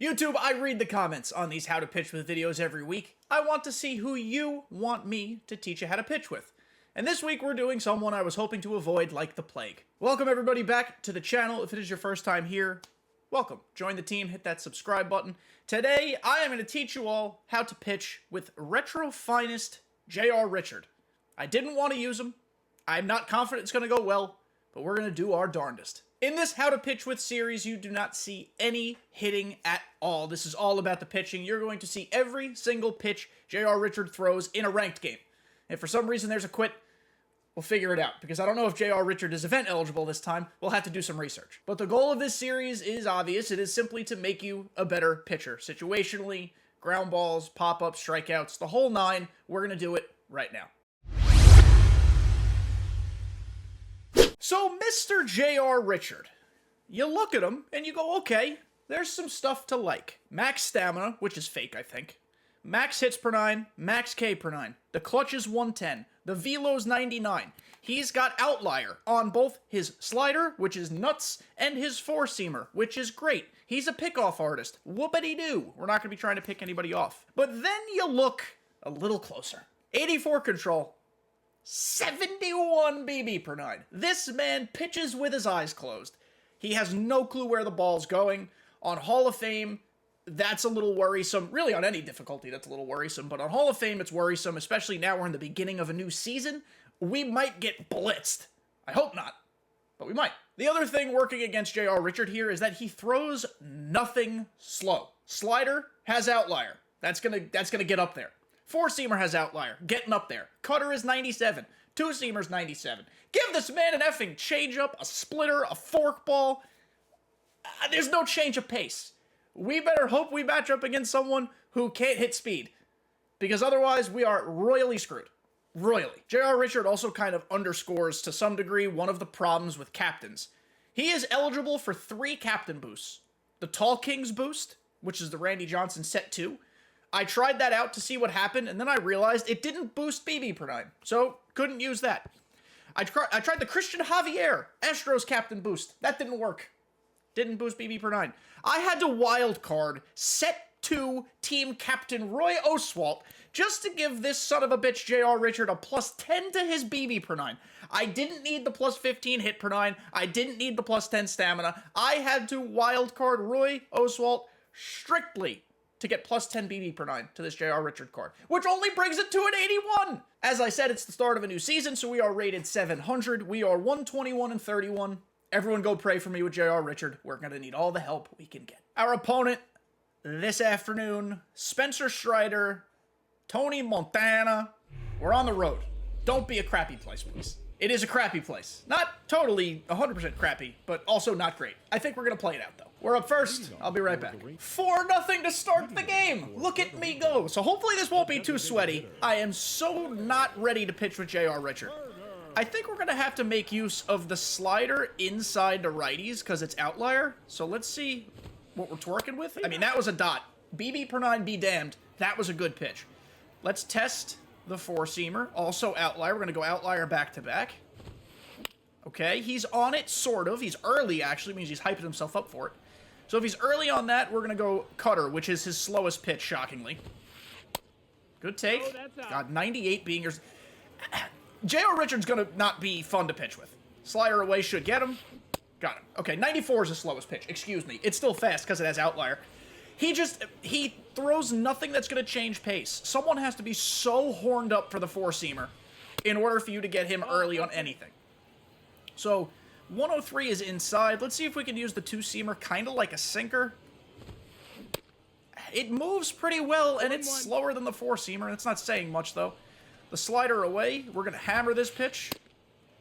YouTube, I read the comments on these how to pitch with videos every week. I want to see who you want me to teach you how to pitch with. And this week we're doing someone I was hoping to avoid like the plague. Welcome everybody back to the channel. If it is your first time here, welcome. Join the team, hit that subscribe button. Today, I am going to teach you all how to pitch with retro finest J.R. Richard. I didn't want to use him. I'm not confident it's going to go well, but we're going to do our darndest. In this How to Pitch With series, you do not see any hitting at all. This is all about the pitching. You're going to see every single pitch J.R. Richard throws in a ranked game. If for some reason there's a quit, we'll figure it out. Because I don't know if J.R. Richard is event eligible this time. We'll have to do some research. But the goal of this series is obvious. It is simply to make you a better pitcher. Situationally, ground balls, pop-ups, strikeouts, the whole nine. We're going to do it right now. So, Mr. J.R. Richard, you look at him and you go, okay, there's some stuff to like. Max stamina, which is fake, I think. Max hits per nine, max K per nine. The clutch is 110. The velo's 99. He's got outlier on both his slider, which is nuts, and his four-seamer, which is great. He's a pick-off artist. Whoopity-doo. We're not going to be trying to pick anybody off. But then you look a little closer. 84 control. 71 BB per nine. This man pitches with his eyes closed. He has no clue where the ball's going. On Hall of Fame, that's a little worrisome. Really, on any difficulty, that's a little worrisome. But on Hall of Fame, it's worrisome, especially now we're in the beginning of a new season. We might get blitzed. I hope not, but we might. The other thing working against J.R. Richard here is that he throws nothing slow. Slider has outlier. That's gonna get up there. Four-seamer has outlier, getting up there. Cutter is 97. Two-seamer's 97. Give this man an effing change-up, a splitter, a forkball. There's no change of pace. We better hope we match up against someone who can't hit speed, because otherwise we are royally screwed. Royally. J.R. Richard also kind of underscores, to some degree, one of the problems with captains. He is eligible for 3 captain boosts. The Tall Kings boost, which is the Randy Johnson set 2. I tried that out to see what happened, and then I realized it didn't boost BB per nine, so couldn't use that. I tried the Christian Javier Astros captain boost. That didn't work. Didn't boost BB per nine. I had to wild card set 2 team captain Roy Oswalt just to give this son of a bitch J.R. Richard a plus 10 to his BB per nine. I didn't need the plus 15 hit per nine. I didn't need the plus 10 stamina. I had to wild card Roy Oswalt strictly to get plus 10 BB per nine to this J.R. Richard card, which only brings it to an 81. As I said, it's the start of a new season, so we are rated 700. We are 121 and 31. Everyone go pray for me with J.R. Richard. We're going to need all the help we can get. Our opponent this afternoon, Spencer Strider, Tony Montana. We're on the road. Don't be a crappy place, please. It is a crappy place. Not totally 100% crappy, but also not great. I think we're going to play it out, though. We're up first. I'll be right back. 4-0 to start the game. Look at me go. So hopefully this won't be too sweaty. I am so not ready to pitch with J.R. Richard. I think we're going to have to make use of the slider inside the righties because it's outlier. So let's see what we're twerking with. I mean, that was a dot. BB per nine be damned. That was a good pitch. Let's test the four-seamer. Also outlier. We're going to go outlier back-to-back. Okay, he's on it, sort of. He's early, actually. Means he's hyping himself up for it. So if he's early on that, we're going to go cutter, which is his slowest pitch, shockingly. Good take. Oh, God, 98 being yours. J.R. Richard's going to not be fun to pitch with. Slider away should get him. Got him. Okay, 94 is the slowest pitch. Excuse me. It's still fast because it has outlier. He throws nothing that's going to change pace. Someone has to be so horned up for the four-seamer in order for you to get him early on anything. So 103 is inside. Let's see if we can use the two-seamer kind of like a sinker. It moves pretty well, and it's slower than the four-seamer. It's not saying much, though. The slider away. We're going to hammer this pitch.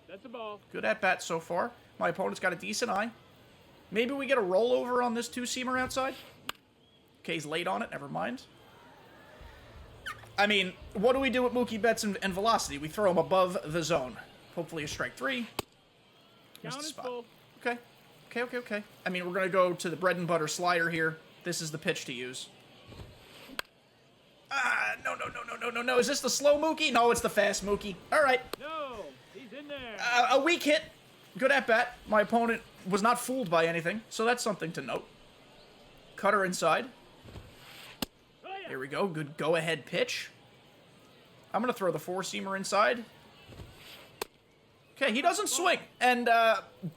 That's a ball. Good at-bat so far. My opponent's got a decent eye. Maybe we get a rollover on this two-seamer outside. Okay, he's late on it. Never mind. I mean, what do we do with Mookie Betts and velocity? We throw him above the zone. Hopefully a strike 3. Here's the spot. Okay. Okay. I mean, we're going to go to the bread and butter slider here. This is the pitch to use. No. Is this the slow Mookie? No, it's the fast Mookie. All right. No, he's in there. A weak hit. Good at bat. My opponent was not fooled by anything, so that's something to note. Cutter inside. Oh, yeah. There we go. Good go-ahead pitch. I'm going to throw the four-seamer inside. Okay, he doesn't swing. And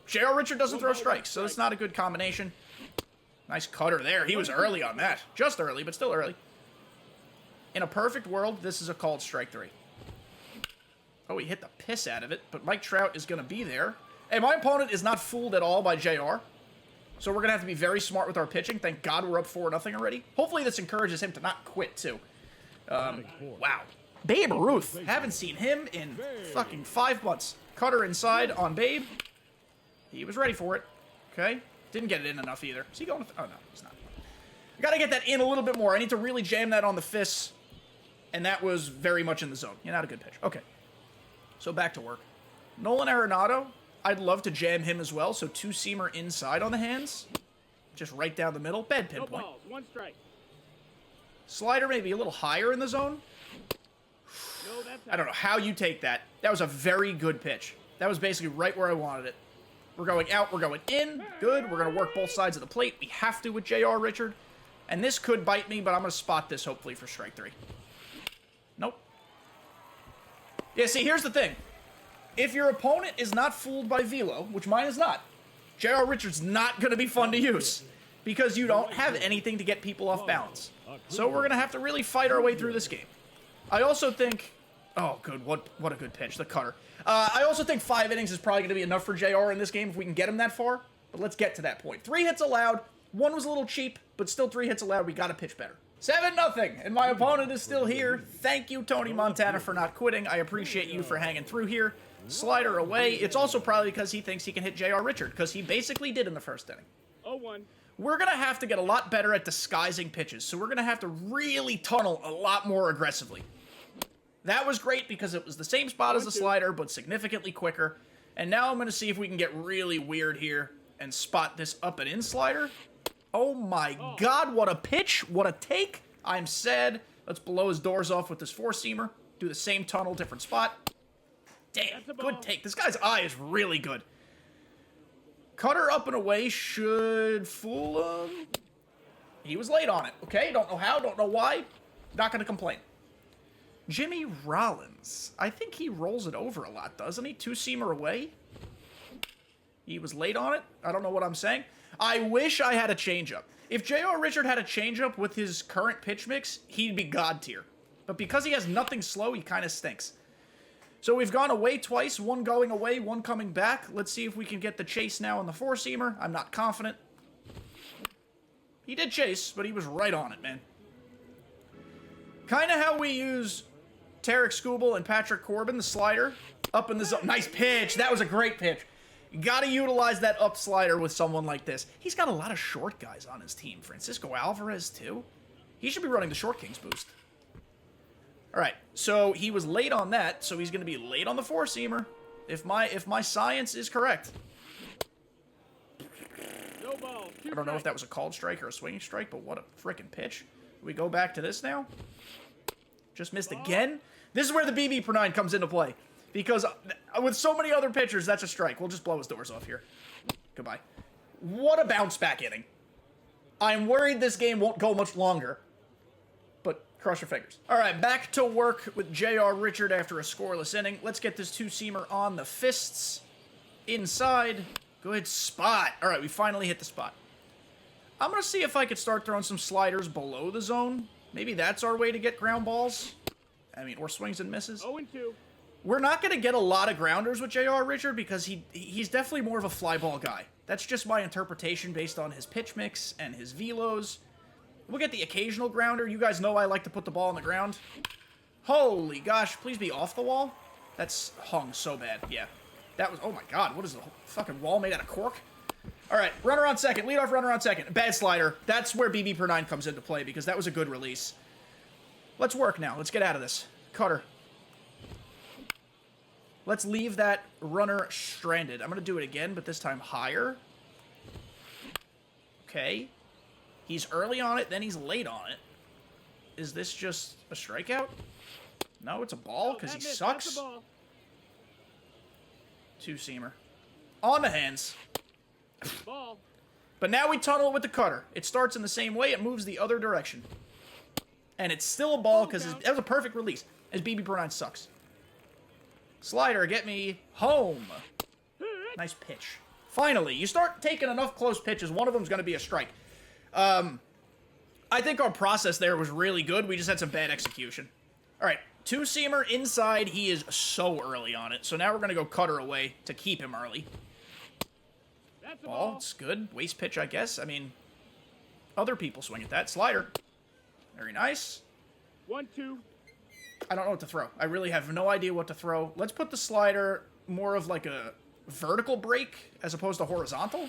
J.R. Richard doesn't throw strikes, so it's not a good combination. Nice cutter there. He was early on that. Just early, but still early. In a perfect world, this is a called strike 3. Oh, he hit the piss out of it, but Mike Trout is going to be there. Hey, my opponent is not fooled at all by JR. So we're going to have to be very smart with our pitching. Thank God we're up 4-0 already. Hopefully this encourages him to not quit, too. Wow. Babe Ruth. Haven't seen him in fucking 5 months. Cutter inside on Babe. He was ready for it. Okay. Didn't get it in enough either. Is he going with... Oh, no. He's not. I got to get that in a little bit more. I need to really jam that on the fists. And that was very much in the zone. Yeah, not a good pitch. Okay. So back to work. Nolan Arenado. I'd love to jam him as well. So two-seamer inside on the hands. Just right down the middle. Bad pinpoint. No balls, 1 strike. Slider maybe a little higher in the zone. No, that's I don't know how you take that. That was a very good pitch. That was basically right where I wanted it. We're going out. We're going in. Good. We're going to work both sides of the plate. We have to with J.R. Richard. And this could bite me, but I'm going to spot this hopefully for strike 3. Nope. Yeah, see, here's the thing. If your opponent is not fooled by velo, which mine is not, J.R. Richard's not going to be fun to use because you don't have anything to get people off balance. So we're going to have to really fight our way through this game. I also think... Oh, good. What a good pitch. The cutter. I also think 5 innings is probably going to be enough for JR in this game if we can get him that far. But let's get to that point. 3 hits allowed. 1 was a little cheap, but still 3 hits allowed. We got to pitch better. 7-0, and my opponent is still here. Thank you, Tony Montana, for not quitting. I appreciate you for hanging through here. Slider away. It's also probably because he thinks he can hit J.R. Richard, because he basically did in the first inning. 0-1. We're going to have to get a lot better at disguising pitches, so we're going to have to really tunnel a lot more aggressively. That was great because it was the same spot as the slider, but significantly quicker. And now I'm going to see if we can get really weird here and spot this up and in slider. Oh my God, what a pitch, what a take. I'm sad. Let's blow his doors off with this four-seamer. Do the same tunnel, different spot. Damn, good take. This guy's eye is really good. Cutter up and away should fool him. He was late on it. Okay, don't know how, don't know why. Not going to complain. Jimmy Rollins. I think he rolls it over a lot, doesn't he? Two-seamer away. He was late on it. I don't know what I'm saying. I wish I had a changeup. If J.R. Richard had a changeup with his current pitch mix, he'd be god tier. But because he has nothing slow, he kind of stinks. So we've gone away twice, 1 going away, 1 coming back. Let's see if we can get the chase now on the four-seamer. I'm not confident. He did chase, but he was right on it, man. Kind of how we use Tarek Skubal and Patrick Corbin, the slider, up in the zone. Nice pitch. That was a great pitch. You got to utilize that up slider with someone like this. He's got a lot of short guys on his team. Francisco Alvarez, too. He should be running the Short Kings boost. All right, so he was late on that, so he's going to be late on the four-seamer, if my science is correct. No balls, I don't know if that was a called strike or a swinging strike, but what a freaking pitch. We go back to this now. Just missed again. This is where the BB per 9 comes into play. Because with so many other pitchers, that's a strike. We'll just blow his doors off here. Goodbye. What a bounce back inning. I'm worried this game won't go much longer. But cross your fingers. All right, back to work with J.R. Richard after a scoreless inning. Let's get this two-seamer on the fists. Inside. Good spot. All right, we finally hit the spot. I'm going to see if I could start throwing some sliders below the zone. Maybe that's our way to get ground balls. I mean, or swings and misses. 0-2. We're not going to get a lot of grounders with J.R. Richard because he's definitely more of a fly ball guy. That's just my interpretation based on his pitch mix and his velos. We'll get the occasional grounder. You guys know I like to put the ball on the ground. Holy gosh, please be off the wall. That's hung so bad. Yeah. That was, oh my God, what is the fucking wall made out of cork? All right, runner on second. Leadoff runner on second. Bad slider. That's where BB per 9 comes into play because that was a good release. Let's work now. Let's get out of this. Cutter. Let's leave that runner stranded. I'm going to do it again, but this time higher. Okay. He's early on it, then he's late on it. Is this just a strikeout? No, it's a ball because he sucks. Two-seamer. On the hands. Ball. But now we tunnel it with the cutter. It starts in the same way. It moves the other direction. And it's still a ball because that was a perfect release. As BB-9 sucks. Slider, get me home. Nice pitch. Finally, you start taking enough close pitches. One of them's going to be a strike. I think our process there was really good. We just had some bad execution. All right, two-seamer inside. He is so early on it. So now we're going to go cutter away to keep him early. That's a Ball, it's good. Waste pitch, I guess. I mean, other people swing at that. Slider. Very nice. 1-2. I don't know what to throw. I really have no idea what to throw. Let's put the slider more of like a vertical break as opposed to horizontal.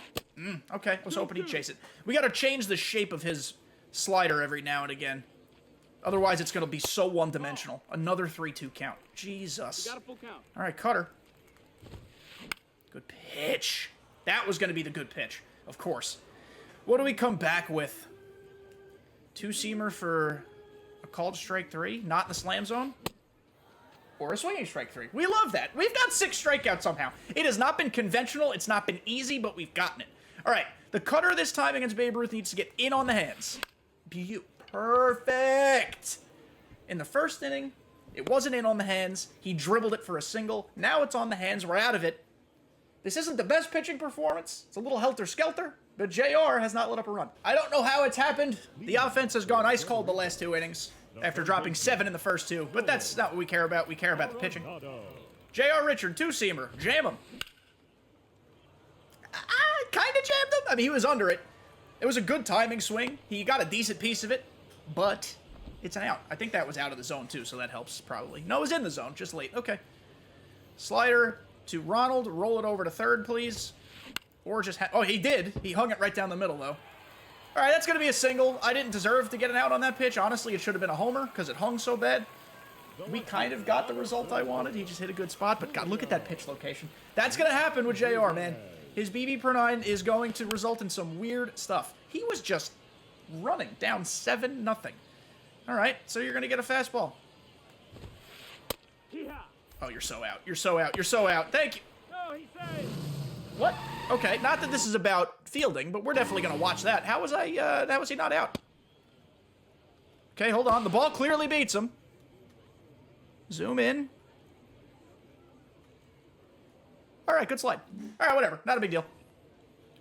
Okay, I was hoping he'd chase it. We got to change the shape of his slider every now and again. Otherwise, it's going to be so one-dimensional. Another 3-2 count. Jesus. You got a full count. All right, cutter. Good pitch. That was going to be the good pitch, of course. What do we come back with? Two-seamer for a called strike 3, not in the slam zone, or a swinging strike 3. We love that. We've got 6 strikeouts somehow. It has not been conventional. It's not been easy, but we've gotten it. All right, the cutter this time against Babe Ruth needs to get in on the hands. Perfect. In the first inning, it wasn't in on the hands. He dribbled it for a single. Now it's on the hands. We're out of it. This isn't the best pitching performance. It's a little helter-skelter, but JR has not let up a run. I don't know how it's happened. The offense has gone ice cold the last 2 innings after dropping 7 in the first 2, but that's not what we care about. We care about the pitching. JR Richard, two-seamer. Jam him. I kind of jammed him. I mean, he was under it. It was a good timing swing. He got a decent piece of it, but it's an out. I think that was out of the zone, too, so that helps probably. No, it was in the zone, just late. Okay. Slider to Ronald. Roll it over to third, please. Or just oh, he did. He hung it right down the middle, though. All right, that's going to be a single. I didn't deserve to get an out on that pitch. Honestly, it should have been a homer because it hung so bad. We kind of got the result I wanted. He just hit a good spot, but God, look at that pitch location. That's going to happen with JR, man. His BB/9 is going to result in some weird stuff. He was just running down 7-0. All right, so you're going to get a fastball. Oh, you're so out. You're so out. You're so out. Thank you. No, he saved. What? Okay, not that this is about fielding, but we're definitely going to watch that. How was he not out? Okay, hold on. The ball clearly beats him. Zoom in. All right, good slide. All right, whatever. Not a big deal.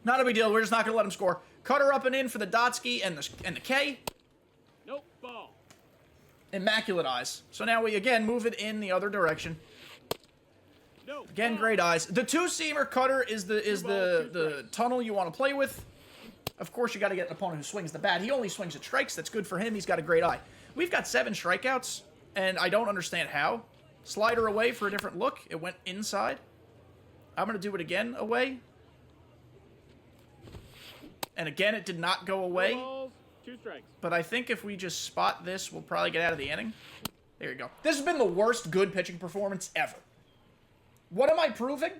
Not a big deal. We're just not going to let him score. Cutter up and in for the Dotsky and the K. Nope, ball. Immaculate eyes. So now we, again, move it in the other direction. No, Again, ball. great eyes. The two-seamer cutter is the tunnel you want to play with. Of course, you got to get an opponent who swings the bat. He only swings at strikes. That's good for him. He's got a great eye. We've got 7 strikeouts, and I don't understand how. Slider away for a different look. It went inside. I'm going to do it again away. And again, it did not go away. 2 balls, 2 strikes. But I think if we just spot this, we'll probably get out of the inning. There you go. This has been the worst good pitching performance ever. What am I proving?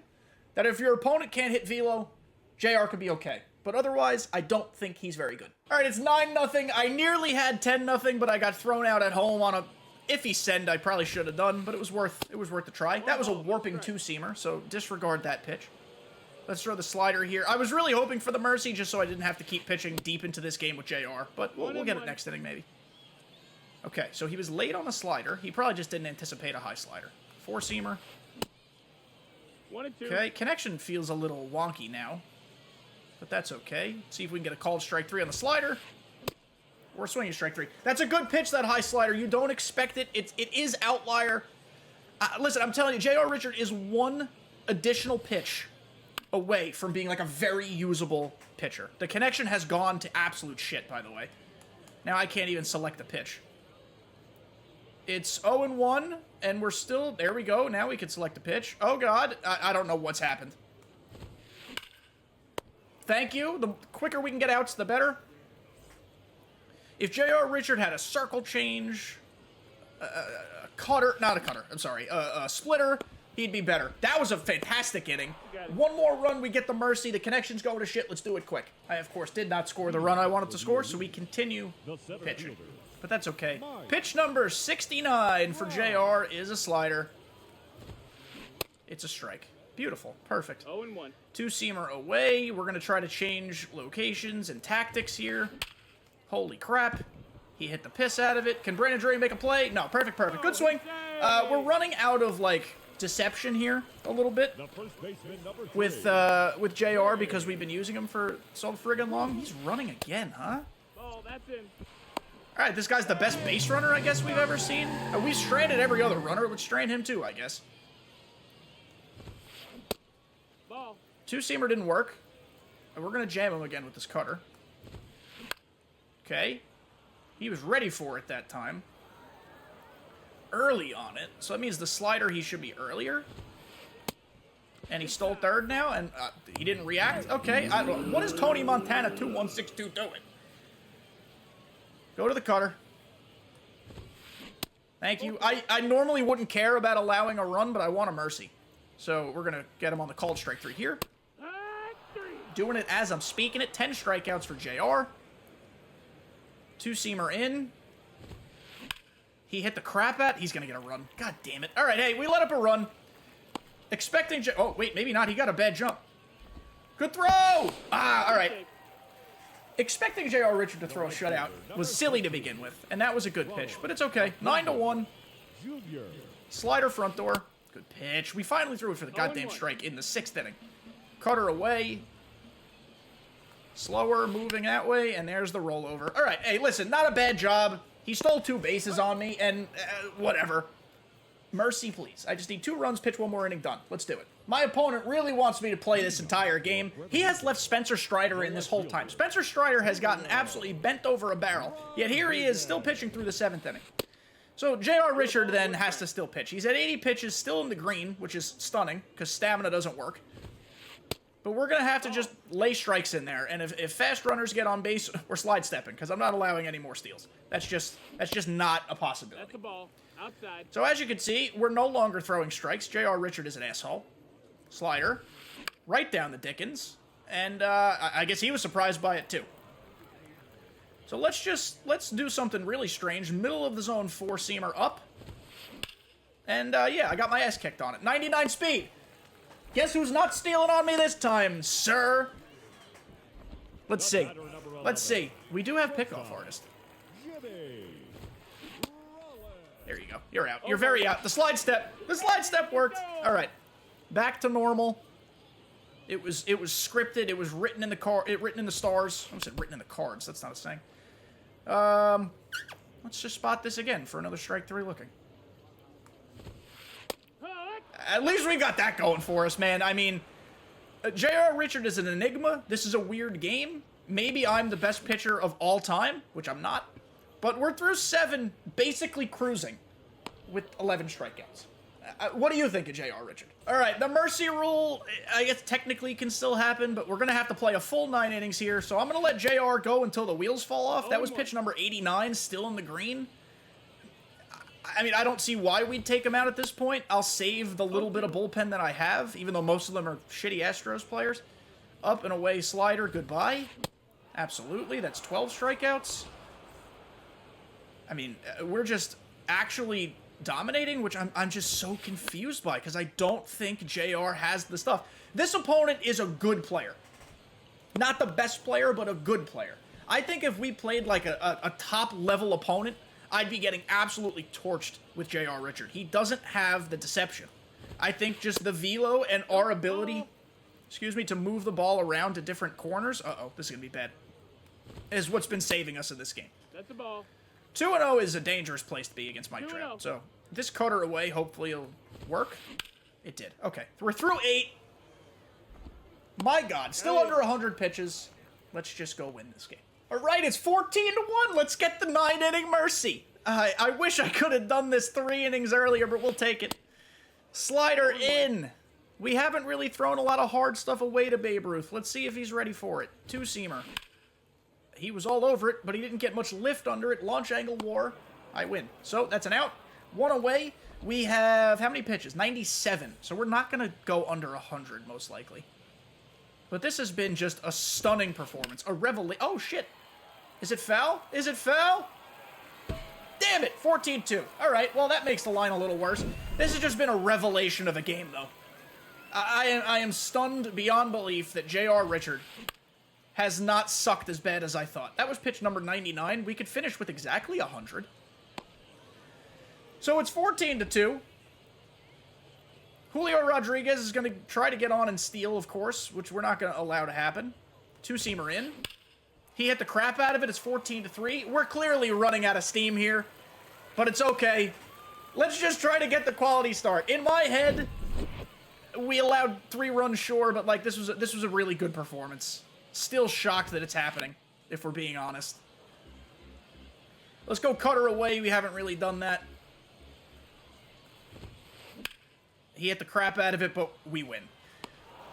That if your opponent can't hit velo, JR could be okay. But otherwise, I don't think he's very good. All right, it's 9-0. I nearly had 10-0, but I got thrown out at home on a iffy send I probably should have done, but it was worth the try. That was a warping two-seamer, so disregard that pitch. Let's throw the slider here. I was really hoping for the mercy just so I didn't have to keep pitching deep into this game with JR, but we'll get it next inning maybe. Okay, so he was late on the slider. He probably just didn't anticipate a high slider. 4-seamer. 1 and 2. Okay, connection feels a little wonky now, but that's okay. See if we can get a called strike 3 on the slider. Or swinging strike 3. That's a good pitch, that high slider. You don't expect it. It is outlier. Listen, I'm telling you, J.R. Richard is one additional pitch away from being like a very usable pitcher. The connection has gone to absolute shit, by the way. Now I can't even select the pitch. It's 0-1, and we're still... There we go. Now we can select the pitch. Oh, God. I don't know what's happened. Thank you. The quicker we can get outs, the better. If J.R. Richard had a circle change, a cutter, not a cutter, I'm sorry, a splitter, he'd be better. That was a fantastic inning. One more run, we get the mercy. The connection's going to shit. Let's do it quick. I, of course, did not score the run I wanted to score, so we continue pitching. But that's okay. Pitch number 69 for JR is a slider. It's a strike. Beautiful. Perfect. 0-1. Two-seamer away. We're going to try to change locations and tactics here. Holy crap. He hit the piss out of it. Can Brandon Drury make a play? No, perfect, perfect. Good swing. We're running out of, like, deception here a little bit with JR because we've been using him for so friggin' long. He's running again, huh? Ball, that's in. All right, this guy's the best base runner, I guess, we've ever seen. We've stranded every other runner. Let's strand him, too, I guess. Ball. Two-seamer didn't work. And we're going to jam him again with this cutter. Okay. He was ready for it that time. Early on it. So that means the slider, he should be earlier. And he stole third now, and he didn't react? Okay. What is Tony Montana 2162 doing? Go to the cutter. Thank you. I normally wouldn't care about allowing a run, but I want a mercy. So we're going to get him on the called strike 3 here. Doing it as I'm speaking it. 10 strikeouts for JR. Two-seamer in. He hit the crap out. He's going to get a run. God damn it. All right, hey, we let up a run. Expecting oh, wait, maybe not. He got a bad jump. Good throw! Ah, all right. Expecting J.R. Richard to throw a shutout was silly to begin with, and that was a good pitch, but it's okay. 9-1. Slider front door. Good pitch. We finally threw it for the goddamn strike in the 6th inning. Cutter away. Slower, moving that way, and there's the rollover. All right, hey, listen, not a bad job. He stole 2 bases on me, and whatever. Mercy, please. I just need 2 runs, pitch 1 more inning, done. Let's do it. My opponent really wants me to play this entire game. He has left Spencer Strider in this whole time. Spencer Strider has gotten absolutely bent over a barrel, yet here he is still pitching through the 7th inning. So J.R. Richard then has to still pitch. He's at 80 pitches, still in the green, which is stunning, because stamina doesn't work. But we're going to have to just lay strikes in there, and if fast runners get on base, we're slide stepping, because I'm not allowing any more steals. That's just not a possibility. That's the ball. Outside. So as you can see, we're no longer throwing strikes. J.R. Richard is an asshole. Slider. Right down the Dickens. And I guess he was surprised by it too. So let's do something really strange. Middle of the zone 4-seamer up. And yeah, I got my ass kicked on it. 99 speed. Guess who's not stealing on me this time, sir? Let's see. Let's see. We do have pickoff artist. There you go. You're out. You're very out. The slide step worked. All right. Back to normal. It was scripted. It was written in the written in the stars. I said written in the cards. That's not a saying. Let's just spot this again for another strike 3 looking. At least we got that going for us, man. I mean, J.R. Richard is an enigma. This is a weird game. Maybe I'm the best pitcher of all time, which I'm not. But we're through 7, basically cruising with 11 strikeouts. What do you think of J.R. Richard? All right, the mercy rule, I guess technically can still happen, but we're going to have to play a full 9 innings here, so I'm going to let J.R. go until the wheels fall off. That was pitch number 89, still in the green. I mean, I don't see why we'd take him out at this point. I'll save the little bit of bullpen that I have, even though most of them are shitty Astros players. Up and away slider, goodbye. Absolutely, that's 12 strikeouts. I mean, we're just actually dominating, which I'm just so confused by, because I don't think JR has the stuff. This opponent is a good player. Not the best player, but a good player. I think if we played like a top-level opponent, I'd be getting absolutely torched with J.R. Richard. He doesn't have the deception. I think just the velo and our ability, to move the ball around to different corners, this is going to be bad, is what's been saving us in this game. That's the ball. 2-0 is a dangerous place to be against Mike Trout. So this cutter away, hopefully it'll work. It did. Okay. We're through 8. My God. Still under 100 pitches. Let's just go win this game. All right, it's 14-1. Let's get the 9-inning mercy. I wish I could have done this 3 innings earlier, but we'll take it. Slider in. We haven't really thrown a lot of hard stuff away to Babe Ruth. Let's see if he's ready for it. 2-seamer. He was all over it, but he didn't get much lift under it. Launch angle war. I win. So that's an out. 1 away. We have how many pitches? 97. So we're not going to go under 100, most likely. But this has been just a stunning performance. A revelation. Oh, shit. Is it foul? Is it foul? Damn it. 14-2. All right. Well, that makes the line a little worse. This has just been a revelation of a game, though. I am stunned beyond belief that J.R. Richard has not sucked as bad as I thought. That was pitch number 99. We could finish with exactly 100. So it's 14-2. Julio Rodriguez is going to try to get on and steal, of course, which we're not going to allow to happen. Two-seamer in. He hit the crap out of it. It's 14-3. We're clearly running out of steam here, but it's okay. Let's just try to get the quality start. In my head, we allowed 3 runs, sure, but like this was a really good performance. Still shocked that it's happening, if we're being honest. Let's go cutter away. We haven't really done that. He hit the crap out of it, but we win.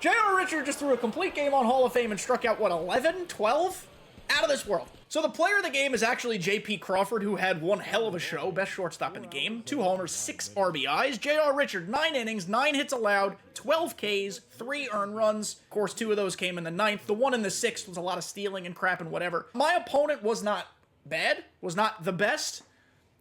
J.R. Richard just threw a complete game on Hall of Fame and struck out, what, 11? 12? Out of this world. So the player of the game is actually J.P. Crawford, who had one hell of a show. Best shortstop in the game. 2 homers, 6 RBIs. J.R. Richard, 9 innings, 9 hits allowed, 12 Ks, 3 earned runs. Of course, 2 of those came in the 9th. The one in the 6th was a lot of stealing and crap and whatever. My opponent was not bad, was not the best.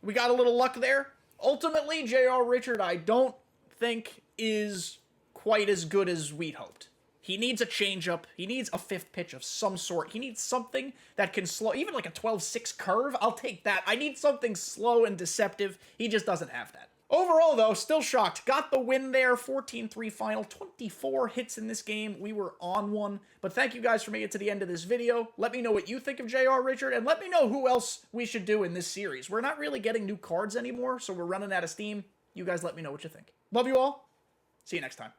We got a little luck there. Ultimately, J.R. Richard, I don't think is quite as good as we'd hoped. He needs a changeup. He needs a 5th pitch of some sort. He needs something that can slow, even like a 12-6 curve. I'll take that. I need something slow and deceptive. He just doesn't have that. Overall, though, still shocked. Got the win there. 14-3 final. 24 hits in this game. We were on one. But thank you guys for making it to the end of this video. Let me know what you think of J.R. Richard, and let me know who else we should do in this series. We're not really getting new cards anymore, so we're running out of steam. You guys let me know what you think. Love you all. See you next time.